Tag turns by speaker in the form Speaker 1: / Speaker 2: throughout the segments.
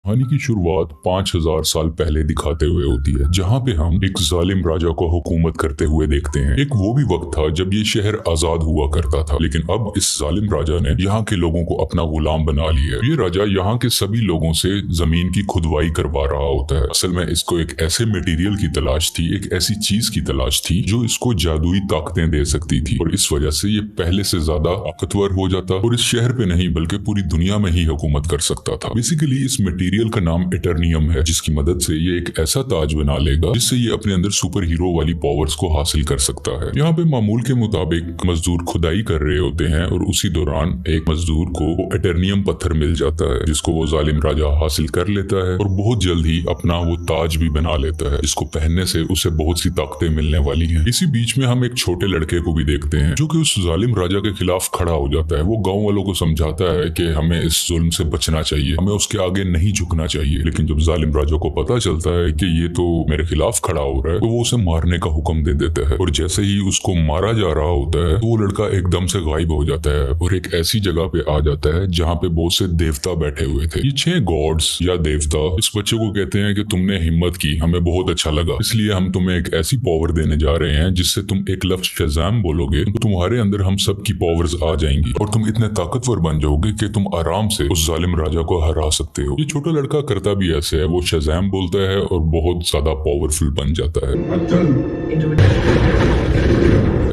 Speaker 1: कहानी की शुरुआत 5000 साल पहले दिखाते हुए होती है, जहाँ पे हम एक जालिम राजा को हुकूमत करते हुए देखते हैं। एक वो भी वक्त था जब ये शहर आजाद हुआ करता था, लेकिन अब इस जालिम राजा ने यहाँ के लोगों को अपना गुलाम बना लिया है। ये राजा यहाँ के सभी लोगों से जमीन की खुदवाई करवा रहा होता है। असल में इसको एक ऐसे मटेरियल की तलाश थी, एक ऐसी चीज की तलाश थी जो इसको जादुई ताकतें दे सकती थी, और इस वजह से ये पहले से ज्यादा ताकतवर हो जाता और इस शहर पे नहीं बल्कि पूरी दुनिया में ही हुकूमत कर सकता था। बेसिकली इस मटेरियल का नाम एटर्नियम है, जिसकी मदद से ये एक ऐसा ताज बना लेगा जिससे ये अपने अंदर सुपर हीरो वाली पावर्स को हासिल कर सकता है। यहाँ पे मामूल के मुताबिक मजदूर खुदाई कर रहे होते हैं और उसी दौरान एक मजदूर को वो एटर्नियम पत्थर मिल जाता है, जिसको वो जालिम राजा हासिल कर लेता है और बहुत जल्द ही अपना वो ताज भी बना लेता है, जिसको पहनने से उसे बहुत सी ताकतें मिलने वाली हैं। इसी बीच में हम एक छोटे लड़के को भी देखते हैं जो कि उस जालिम राजा के खिलाफ खड़ा हो जाता है। वो गाँव वालों को समझाता है कि हमें इस जुल्म से बचना चाहिए, हमें उसके आगे नहीं झुकना चाहिए। लेकिन जब जालिम राजा को पता चलता है कि ये तो मेरे खिलाफ खड़ा हो रहा है, तो वो उसे मारने का हुक्म दे देता है। और जैसे ही उसको मारा जा रहा होता है तो वो लड़का एकदम से गायब हो जाता है और एक ऐसी जगह पे आ जाता है जहाँ पे बहुत से देवता बैठे हुए थे। ये 6 गॉड्स या देवता इस बच्चे को कहते हैं कि तुमने हिम्मत की, हमें बहुत अच्छा लगा, इसलिए हम तुम्हें एक ऐसी पावर देने जा रहे हैं जिससे तुम एक लफ्ज शज़ाम बोलोगे तो तुम्हारे अंदर हम सब की पावर्स आ जाएंगी और तुम इतने ताकतवर बन जाओगे कि तुम आराम से उस जालिम राजा को हरा सकते हो। ये छोटा लड़का करता भी ऐसे है, वो शज़ाम बोलता है और बहुत ज्यादा पावरफुल बन जाता है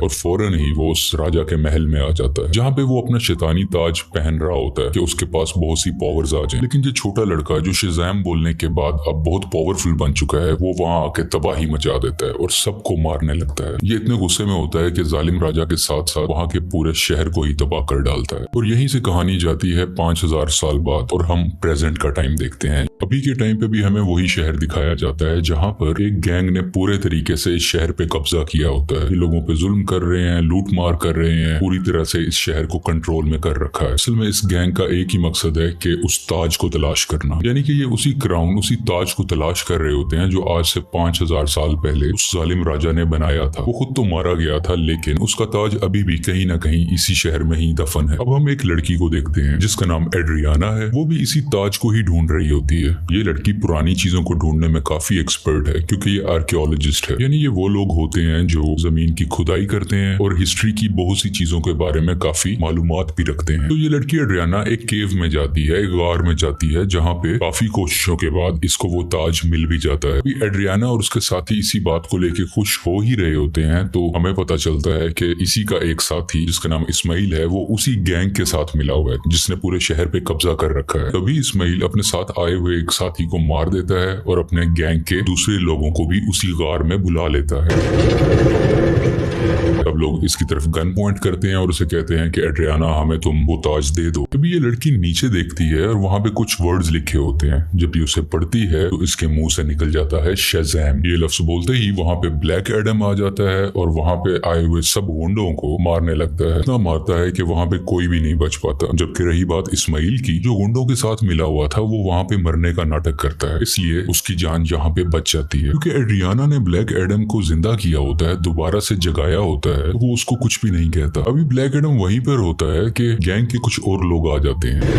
Speaker 1: और फौरन ही वो उस राजा के महल में आ जाता है, जहाँ पे वो अपना शैतानी ताज पहन रहा होता है कि उसके पास बहुत सी पावर्स आ जाएं। लेकिन ये छोटा लड़का जो शज़ाम बोलने के बाद अब बहुत पावरफुल बन चुका है, वो वहाँ आके तबाही मचा देता है और सबको मारने लगता है। ये इतने गुस्से में होता है कि जालिम राजा के साथ साथ वहाँ के पूरे शहर को ही तबाह कर डालता है। और यहीं से कहानी जाती है 5000 साल बाद और हम प्रेजेंट का टाइम देखते हैं। अभी के टाइम पे भी हमें वही शहर दिखाया जाता है जहाँ पर एक गैंग ने पूरे तरीके से इस शहर पे कब्जा किया होता है। ये लोगों पे जुल्म कर रहे हैं, लूट मार कर रहे हैं, पूरी तरह से इस शहर को कंट्रोल में कर रखा है। असल में इस गैंग का एक ही मकसद है कि उस ताज को तलाश करना, यानी कि ये उसी क्राउन, उसी ताज को तलाश कर रहे होते हैं जो आज से 5000 साल पहले उस जालिम राजा ने बनाया था। वो खुद तो मारा गया था, लेकिन उसका ताज अभी भी कहीं ना कहीं इसी शहर में ही दफन है। अब हम एक लड़की को देखते हैं जिसका नाम एड्रियाना है। वो भी इसी ताज को ही ढूंढ रही होती है। ये लड़की पुरानी चीजों को ढूंढने में काफी एक्सपर्ट है, क्योंकि ये आर्कियोलॉजिस्ट है, यानी ये वो लोग होते हैं जो जमीन की खुदाई करते हैं और हिस्ट्री की बहुत सी चीजों के बारे में काफी मालूमात भी रखते हैं। तो ये लड़की एड्रियाना एक केव में जाती है, एक गार में जाती है, जहाँ पे काफी कोशिशों के बाद इसको वो ताज मिल भी जाता है। अभी एड्रियाना और उसके साथी इसी बात को लेके खुश हो ही रहे होते हैं, तो हमें पता चलता है कि इसी का एक साथी जिसका नाम इस्माइल है, वो उसी गैंग के साथ मिला हुआ है जिसने पूरे शहर पे कब्जा कर रखा है। तभी इस्माइल अपने साथ आए हुए एक साथी को मार देता है और अपने गैंग के दूसरे लोगों को भी उसी गार में बुला लेता है। अब लोग इसकी तरफ गन पॉइंट करते हैं और उसे कहते हैं कि एड्रियाना हमें तुम वो ताज दे दो। तभी ये लड़की नीचे देखती है और वहाँ पे कुछ वर्ड्स लिखे होते हैं। जब ये उसे पढ़ती है तो इसके मुंह से निकल जाता है शज़ाम। ये लफ्ज बोलते ही वहाँ पे ब्लैक एडम आ जाता है और वहाँ पे आए हुए सब गुंडों को मारने लगता है। इतना मारता है कि वहाँ पे कोई भी नहीं बच पाता। जबकि रही बात इस्माइल की, जो गुंडों के साथ मिला हुआ था, वो वहाँ पे मरने का नाटक करता है, इसलिए उसकी जान यहाँ पे बच जाती है। क्योंकि एड्रियाना ने ब्लैक एडम को जिंदा किया होता है, दोबारा से जगाया होता है, वो उसको कुछ भी नहीं कहता। अभी ब्लैक एडम वहीं पर होता है कि गैंग के कुछ और लोग आ जाते हैं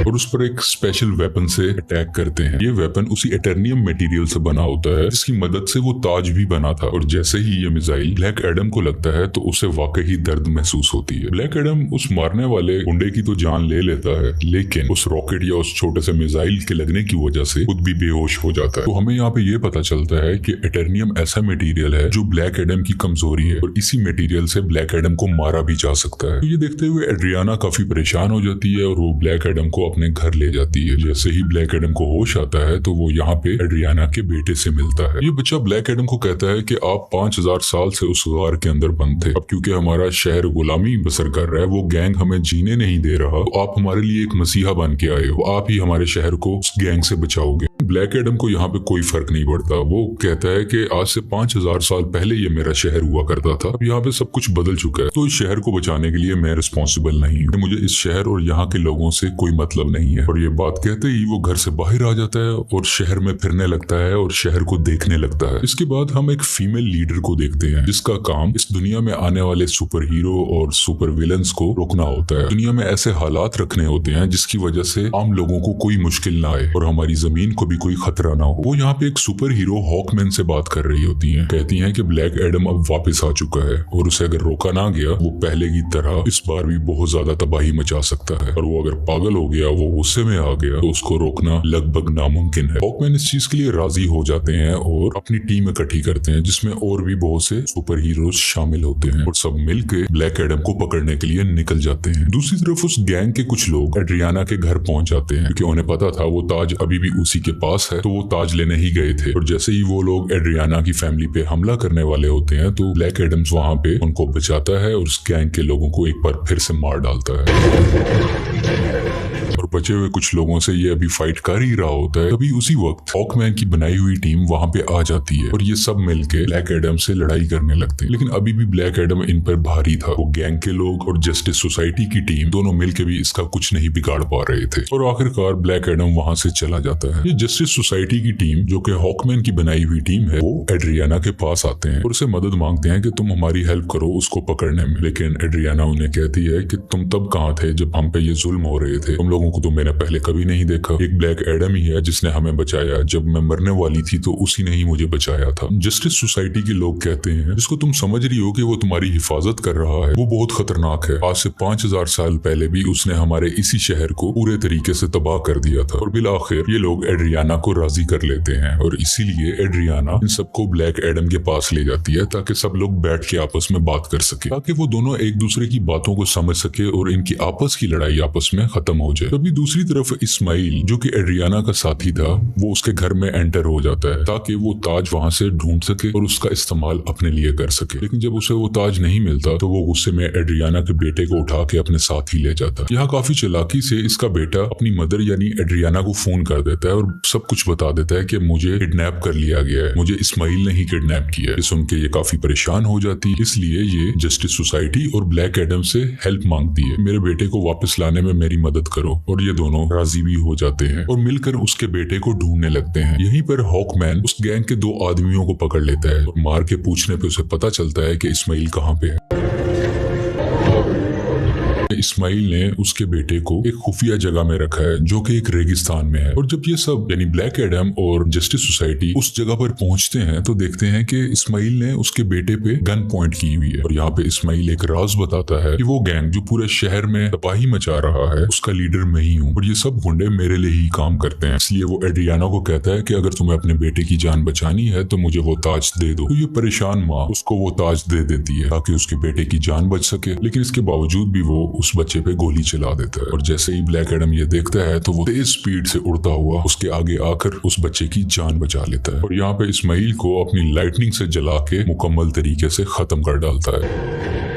Speaker 1: और उस पर एक स्पेशल वेपन से अटैक करते हैं। ये वेपन उसी एटर्नियम मटेरियल से बना होता है जिसकी मदद से वो ताज भी बना था। और जैसे ही ये मिसाइल ब्लैक एडम को लगता है तो उसे वाकई ही दर्द महसूस होती है। ब्लैक एडम उस मारने वाले गुंडे की तो जान ले लेता है, लेकिन उस रॉकेट या उस छोटे से मिसाइल के लगने की वजह से खुद भी बेहोश हो जाता है। तो हमें यहाँ पे ये पता चलता है कि एटर्नियम ऐसा मटेरियल है जो ब्लैक एडम की कमजोरी है और इसी मटेरियल से ब्लैक एडम को मारा भी जा सकता है। तो ये देखते हुए एड्रियाना काफी परेशान हो जाती है और वो ब्लैक एडम को अपने घर ले जाती है। जैसे ही ब्लैक एडम को होश आता है तो वो यहाँ पे एड्रियाना के बेटे से मिलता है। ये बच्चा ब्लैक एडम को कहता है कि आप 5000 साल से उस गार के अंदर बंद थे, अब क्योंकि हमारा शहर गुलामी बसर कर रहा है, वो गैंग हमें जीने नहीं दे रहा, तो आप हमारे लिए एक मसीहा बन के आए हो, आप ही हमारे शहर को उस गैंग से बचाओगे। ब्लैक एडम को यहाँ पे कोई फर्क नहीं पड़ता। वो कहता है कि आज से 5000 साल पहले ये मेरा शहर हुआ करता था, अब यहाँ पे सब कुछ बदल चुका है, तो इस शहर को बचाने के लिए मैं रिस्पॉन्सिबल नहीं हूँ। मुझे इस शहर और यहाँ के लोगों से कोई मतलब नहीं है। और ये बात कहते ही वो घर से बाहर आ जाता है और शहर में फिरने लगता है और शहर को देखने लगता है। इसके बाद हम एक फीमेल लीडर को देखते हैं जिसका काम इस दुनिया में आने वाले सुपर हीरो और सुपर विलन्स को रोकना होता है। दुनिया में ऐसे हालात रखने होते हैं जिसकी वजह से आम लोगों को कोई मुश्किल ना आए और हमारी जमीन को भी कोई खतरा ना हो। वो यहाँ पे एक सुपर हीरो हॉकमैन से बात कर रही होती हैं। कहती हैं कि ब्लैक एडम अब वापस आ चुका है और उसे अगर रोका ना गया वो पहले की तरह इस बार भी बहुत ज्यादा तबाही मचा सकता है, और वो अगर पागल हो गया, वो गुस्से में आ गया, तो उसको रोकना लगभग नामुमकिन है। हॉकमैन इस चीज के लिए राजी हो जाते हैं और अपनी टीम इकट्ठी करते हैं जिसमें और भी बहुत से सुपर हीरोज शामिल होते हैं और सब मिलकर ब्लैक एडम को पकड़ने के लिए निकल जाते हैं। दूसरी तरफ उस गैंग के कुछ लोग एड्रियाना के घर पहुंच जाते हैं क्योंकि उन्हें पता था वो ताज अभी भी उसी के पास है, तो वो ताज लेने ही गए थे। और जैसे ही वो लोग एड्रियाना की फैमिली पे हमला करने वाले होते हैं तो ब्लैक एडम्स वहां पे उनको बचाता है और उस गैंग के लोगों को एक बार फिर से मार डालता है। और बचे हुए कुछ लोगों से ये अभी फाइट कर ही रहा होता है, तभी उसी वक्त हॉकमैन की बनाई हुई टीम वहां पे आ जाती है और ये सब मिलके ब्लैक एडम से लड़ाई करने लगते हैं। लेकिन अभी भी ब्लैक एडम इन पर भारी था। वो गैंग के लोग और जस्टिस सोसाइटी की टीम दोनों मिलके भी इसका कुछ नहीं बिगाड़ पा रहे थे और आखिरकार ब्लैक एडम वहां से चला जाता है। ये जस्टिस सोसाइटी की टीम जो कि हॉकमैन की बनाई हुई टीम है, वो एड्रियाना के पास आते हैं और उसे मदद मांगते हैं कि तुम हमारी हेल्प करो उसको पकड़ने में। लेकिन एड्रियाना उन्हें कहती है कि तुम तब कहाँ थे जब हम पे ये जुल्म हो रहे थे, तुम लोगों को तो मैंने पहले कभी नहीं देखा। एक ब्लैक एडम ही है जिसने हमें बचाया, जब मैं मरने वाली थी तो उसी ने ही मुझे बचाया था। जस्टिस सोसाइटी के लोग कहते हैं जिसको तुम समझ रही हो कि वो तुम्हारी हिफाजत कर रहा है, वो बहुत खतरनाक है। आज से 5000 साल पहले भी उसने हमारे इसी शहर को पूरे तरीके से तबाह कर दिया था। और बिल आखिर ये लोग एड्रियाना को राजी कर लेते हैं और इसीलिए एड्रियाना इन सबको ब्लैक एडम के पास ले जाती है ताकि सब लोग बैठ के आपस में बात कर सके, ताकि वो दोनों एक दूसरे की बातों को समझ सके और इनकी आपस की लड़ाई आपस में खत्म हो जाए। तभी दूसरी तरफ इस्माइल जो कि एड्रियाना का साथी था, वो उसके घर में एंटर हो जाता है ताकि वो ताज वहां से ढूंढ सके और उसका इस्तेमाल अपने लिए कर सके। लेकिन जब उसे वो ताज नहीं मिलता तो वो गुस्से में एड्रियाना के बेटे को उठा के अपने साथ ही ले जाता है। यहाँ काफी चालाकी से इसका बेटा अपनी मदर यानी एड्रियाना को फोन कर देता है और सब कुछ बता देता है कि मुझे किडनैप कर लिया गया है, मुझे इस्माइल ने ही किडनैप किया है। सुन के ये काफी परेशान हो जाती है, इसलिए ये जस्टिस सोसाइटी और ब्लैक एडम से हेल्प मांगती है, मेरे बेटे को वापस लाने में मेरी मदद करो। और ये दोनों राजी भी हो जाते हैं और मिलकर उसके बेटे को ढूंढने लगते हैं। यहीं पर हॉकमैन उस गैंग के 2 आदमियों को पकड़ लेता है और मार के पूछने पे उसे पता चलता है कि इस्माइल कहाँ पे है। इस्माइल ने उसके बेटे को एक खुफिया जगह में रखा है जो कि एक रेगिस्तान में है। और जब ये सब यानी ब्लैक एडम और जस्टिस सोसाइटी उस जगह पर पहुंचते हैं तो देखते हैं कि इस्माइल ने उसके बेटे पे गन पॉइंट की हुई है। और यहाँ पे इस्माइल एक राज बताता है कि वो गैंग जो पूरे शहर में तबाही मचा रहा है उसका लीडर मैं ही हूँ और ये सब गुंडे मेरे लिए ही काम करते हैं। इसलिए वो एड्रियाना को कहता है कि अगर तुम्हें अपने बेटे की जान बचानी है तो मुझे वो ताज दे दो। तो ये परेशान माँ उसको वो ताज दे देती है ताकि उसके बेटे की जान बच सके। लेकिन इसके बावजूद भी वो उस बच्चे पे गोली चला देता है और जैसे ही ब्लैक एडम ये देखता है तो वो तेज स्पीड से उड़ता हुआ उसके आगे आकर उस बच्चे की जान बचा लेता है। और यहाँ पे इस्माइल को अपनी लाइटनिंग से जला के मुकम्मल तरीके से खत्म कर डालता है।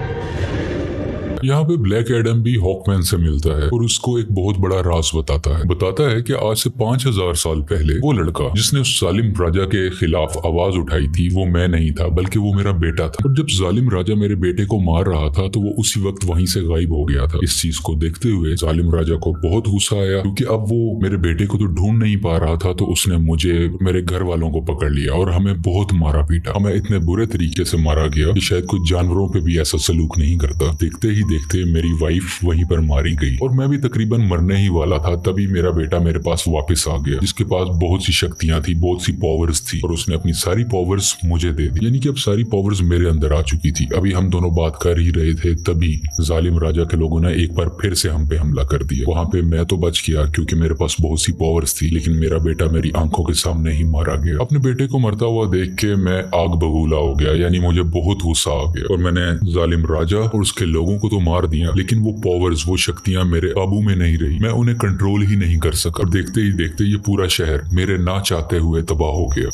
Speaker 1: यहाँ पे ब्लैक एडम भी हॉकमैन से मिलता है और उसको एक बहुत बड़ा राज बताता है कि आज से 5000 साल पहले वो लड़का जिसने उस जालिम राजा के खिलाफ आवाज उठाई थी वो मैं नहीं था बल्कि वो मेरा बेटा था। और जब जालिम राजा मेरे बेटे को मार रहा था तो वो उसी वक्त वहीं से गायब हो गया था। इस चीज को देखते हुए जालिम राजा को बहुत गुस्सा आया क्योंकि अब वो मेरे बेटे को तो ढूंढ नहीं पा रहा था, तो उसने मुझे मेरे घर वालों को पकड़ लिया और हमें बहुत मारा पीटा। हमें इतने बुरे तरीके से मारा गया कि शायद कुछ जानवरों पे भी ऐसा सलूक नहीं करता। देखते ही देखते मेरी वाइफ वहीं पर मारी गई और मैं भी तकरीबन मरने ही वाला था। तभी मेरा बेटा मेरे पास वापस आ गया जिसके पास बहुत सी शक्तियां थी, बहुत सी पावर्स थी और उसने अपनी सारी पावर्स मुझे दे दी। यानी कि अब सारी पावर्स मेरे अंदर आ चुकी थी। अभी हम दोनों बात कर ही रहे थे तभी जालिम राजा के लोगों ने एक बार फिर से हम पे हमला कर दिया। वहां पे मैं तो बच गया क्योंकि मेरे पास बहुत सी पावर्स थी, लेकिन मेरा बेटा मेरी आंखों के सामने ही मारा गया। अपने बेटे को मरता हुआ देख के मैं आग बबूला हो गया, यानी मुझे बहुत गुस्सा आ गया और मैंने जालिम राजा और उसके लोगों को तो मार दिया, लेकिन वो पावर्स, वो शक्तियां मेरे काबू में नहीं रही। मैं उन्हें कंट्रोल ही नहीं कर सका और देखते ही देखते ये पूरा शहर मेरे ना चाहते हुए तबाह हो गया।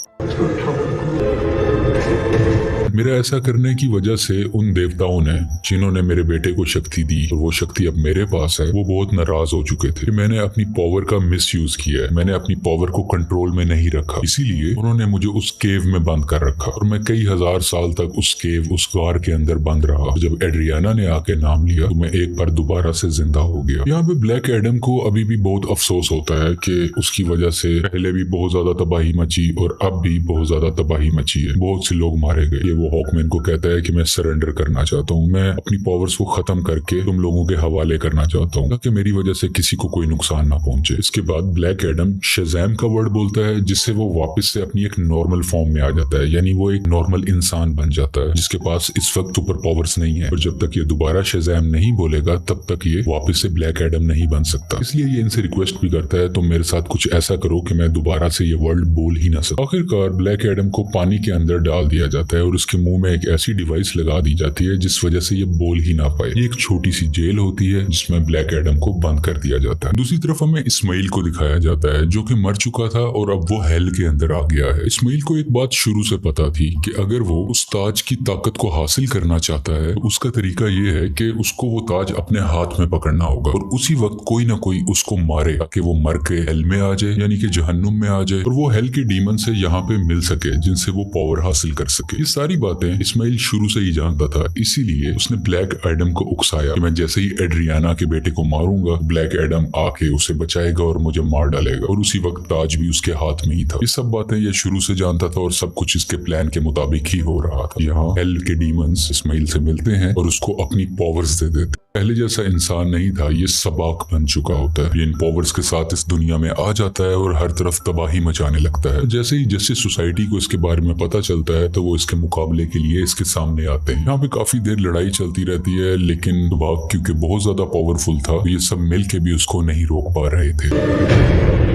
Speaker 1: मेरा ऐसा करने की वजह से उन देवताओं ने, जिन्होंने मेरे बेटे को शक्ति दी और वो शक्ति अब मेरे पास है, वो बहुत नाराज हो चुके थे कि मैंने अपनी पावर का मिसयूज किया है, मैंने अपनी पावर को कंट्रोल में नहीं रखा। इसीलिए उन्होंने मुझे उस केव में बंद कर रखा और मैं कई हजार साल तक उस केव, उस गार के अंदर बंद रहा। जब एड्रियाना ने आके नाम लिया तो मैं एक बार दोबारा से जिंदा हो गया। यहाँ पे ब्लैक एडम को अभी भी बहुत अफसोस होता है कि उसकी वजह से पहले भी बहुत ज्यादा तबाही मची और अब भी बहुत ज्यादा तबाही मची है, बहुत से लोग मारे गए। ये वो हॉकमैन को कहता है कि मैं सरेंडर करना चाहता हूँ, मैं अपनी पावर्स को खत्म करके तुम लोगों के हवाले करना चाहता हूँ ताकि मेरी वजह से किसी को कोई नुकसान ना पहुंचे। इसके बाद ब्लैक एडम शज़ैम का वर्ड बोलता है, जिससे वो वापस से अपनी एक नॉर्मल फॉर्म में आ जाता है, यानी वो एक नॉर्मल इंसान बन जाता है जिसके पास इस वक्त सुपर पावर्स नहीं है। और जब तक ये दोबारा शज़ैम नहीं बोलेगा तब तक ये वापस से ब्लैक एडम नहीं बन सकता। इसलिए ये इनसे रिक्वेस्ट भी करता है, तुम मेरे साथ कुछ ऐसा करो कि मैं दोबारा से ये वर्ड बोल ही ना सकूं। आखिरकार ब्लैक एडम को पानी के अंदर डाल दिया जाता है और उसके मुंह में एक ऐसी डिवाइस लगा दी जाती है जिस वजह से ये बोल ही ना पाए। ये एक छोटी सी जेल होती है जिसमें ब्लैक एडम को बंद कर दिया जाता है। दूसरी तरफ हमें इस्माइल को दिखाया जाता है जो कि मर चुका था और अब वो हेल के अंदर आ गया है। इस्माइल को एक बात शुरू से पता थी कि अगर वो उस ताज की ताकत को हासिल करना चाहता है तो उसका तरीका ये है कि उसको वो ताज अपने हाथ में पकड़ना होगा और उसी वक्त कोई ना कोई उसको मारे ताकि वो मर के हेल में आ जाए, यानी कि जहन्नुम में आ जाए और वो हेल के डीमन से यहाँ पे मिल सके जिनसे वो पावर हासिल कर सके। ये सारी बातें इस्माइल शुरू से ही जानता था, इसीलिए उसने ब्लैक एडम को उकसाया कि मैं जैसे ही एड्रियाना के बेटे को मारूंगा ब्लैक एडम आके उसे बचाएगा और मुझे मार डालेगा, और उसी वक्त ताज भी उसके हाथ में ही था। ये सब बातें ये शुरू से जानता था और सब कुछ इसके प्लान के मुताबिक ही हो रहा था। यहाँ हेल के डीमंस इस्माइल से मिलते हैं और उसको अपनी पावर्स दे देते। पहले जैसा इंसान नहीं था, ये सबाक बन चुका होता है। ये इन पावर्स के साथ इस दुनिया में आ जाता है और हर तरफ तबाही मचाने लगता है। जैसे ही जस्टिस सोसाइटी को इसके बारे में पता चलता है तो वो इसके मुकाबले के लिए इसके सामने आते हैं। यहाँ पे काफी देर लड़ाई चलती रहती है, लेकिन सबाक क्योंकि बहुत ज्यादा पावरफुल था, ये सब मिल के भी उसको नहीं रोक पा रहे थे।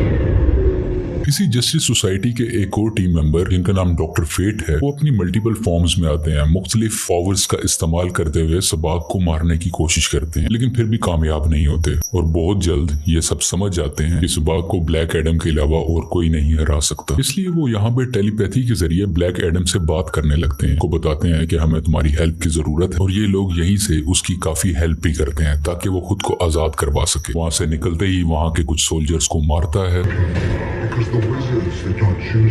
Speaker 1: इसी जस्टिस सोसाइटी के एक और टीम मेंबर जिनका नाम डॉक्टर फेट है, वो अपनी मल्टीपल फॉर्म्स में आते हैं, मुख्तलिफ पावर्स का इस्तेमाल करते हुए सबाक को मारने की कोशिश करते हैं, लेकिन फिर भी कामयाब नहीं होते। और बहुत जल्द ये सब समझ जाते हैं कि सबाक को ब्लैक एडम के अलावा और कोई नहीं हरा सकता। इसलिए वो यहाँ पे टेलीपैथी के जरिए ब्लैक एडम से बात करने लगते हैं, को बताते हैं कि हमें तुम्हारी हेल्प की जरूरत है, और ये लोग यहीं से उसकी काफी हेल्प भी करते हैं ताकि वो खुद को आजाद करवा सके। वहां से निकलते ही वहां के कुछ सोल्जर्स को मारता है,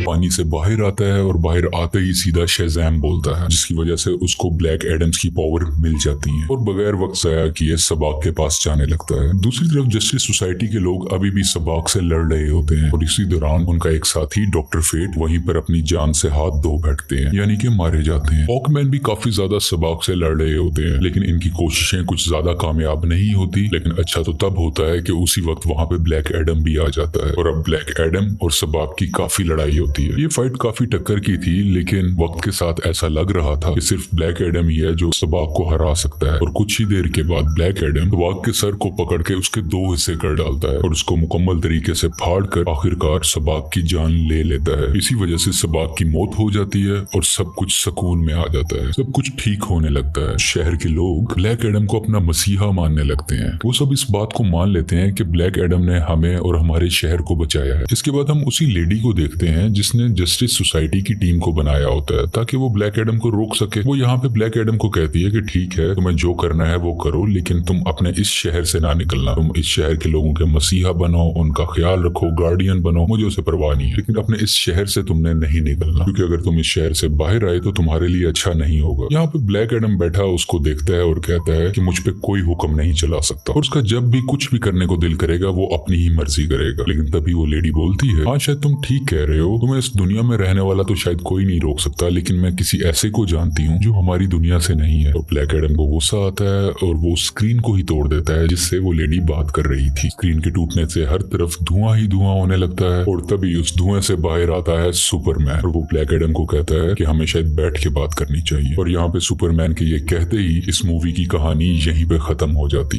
Speaker 1: पानी से बाहर आता है और बाहर आते ही सीधा शज़ैम बोलता है, जिसकी वजह से उसको ब्लैक एडम्स की पावर मिल जाती है और बगैर वक्त ज़ाया किए सबाक के पास जाने लगता है। दूसरी तरफ जस्टिस सोसाइटी के लोग अभी भी सबाक से लड़ रहे होते हैं और इसी दौरान उनका एक साथी डॉक्टर फेट वहीं पर अपनी जान से हाथ धो बैठते हैं, यानी कि मारे जाते हैं। हॉकमैन भी काफी ज्यादा सबाक से लड़ रहे होते हैं, लेकिन इनकी कोशिशें कुछ ज्यादा कामयाब नहीं होती। लेकिन अच्छा तो तब होता है कि उसी वक्त वहां पे ब्लैक एडम भी आ जाता है और अब ब्लैक एडम और सबाक की काफी लड़ाई होती है। ये फाइट काफी टक्कर की थी, लेकिन वक्त के साथ ऐसा लग रहा था कि सिर्फ ब्लैक एडम ही है जो सबाक को हरा सकता है। और कुछ ही देर के बाद ब्लैक एडम सबाक के सर को पकड़ के उसके 2 हिस्से कर डालता है और उसको मुकम्मल तरीके से फाड़ कर आखिरकार सबाक की जान ले लेता है। इसी वजह से सबाक की मौत हो जाती है और सब कुछ सुकून में आ जाता है, सब कुछ ठीक होने लगता है। शहर के लोग ब्लैक एडम को अपना मसीहा मानने लगते हैं। वो सब इस बात को मान लेते हैं कि ब्लैक एडम ने हमें और हमारे शहर को बचाया है। इसके बाद हम उसी लेडी को देखते हैं जिसने जस्टिस सोसाइटी की टीम को बनाया होता है ताकि वो ब्लैक एडम को रोक सके। वो यहाँ पे ब्लैक एडम को कहती है कि ठीक है, तुम्हें जो करना है वो करो, लेकिन तुम अपने इस शहर से ना निकलना। तुम इस शहर के लोगों के मसीहा बनो, उनका ख्याल रखो, गार्डियन बनो, मुझे उसे परवाह नहीं है, लेकिन अपने इस शहर से तुमने नहीं निकलना, क्योंकि अगर तुम इस शहर से बाहर आए तो तुम्हारे लिए अच्छा नहीं होगा। यहाँ पे ब्लैक एडम बैठा उसको देखता है और कहता है कि मुझ पे कोई हुक्म नहीं चला सकता और उसका जब भी कुछ भी करने को दिल करेगा वो अपनी ही मर्जी करेगा। लेकिन तभी वो लेडी बोलती है, हाँ शायद तुम ठीक कह रहे हो, तुम्हें इस दुनिया में रहने वाला तो शायद कोई नहीं रोक सकता, लेकिन मैं किसी ऐसे को जानती हूँ जो हमारी दुनिया से नहीं है। और ब्लैक एडम को गुस्सा आता है और वो स्क्रीन को ही तोड़ देता है जिससे वो लेडी बात कर रही थी। स्क्रीन के टूटने से हर तरफ धुआं ही धुआं होने लगता है और तभी उस धुएं से बाहर आता है सुपरमैन और वो ब्लैक एडम को कहता है कि हमें शायद बैठ के बात करनी चाहिए। और यहाँ पे सुपरमैन के ये कहते ही इस मूवी की कहानी यहीं पे खत्म हो जाती है।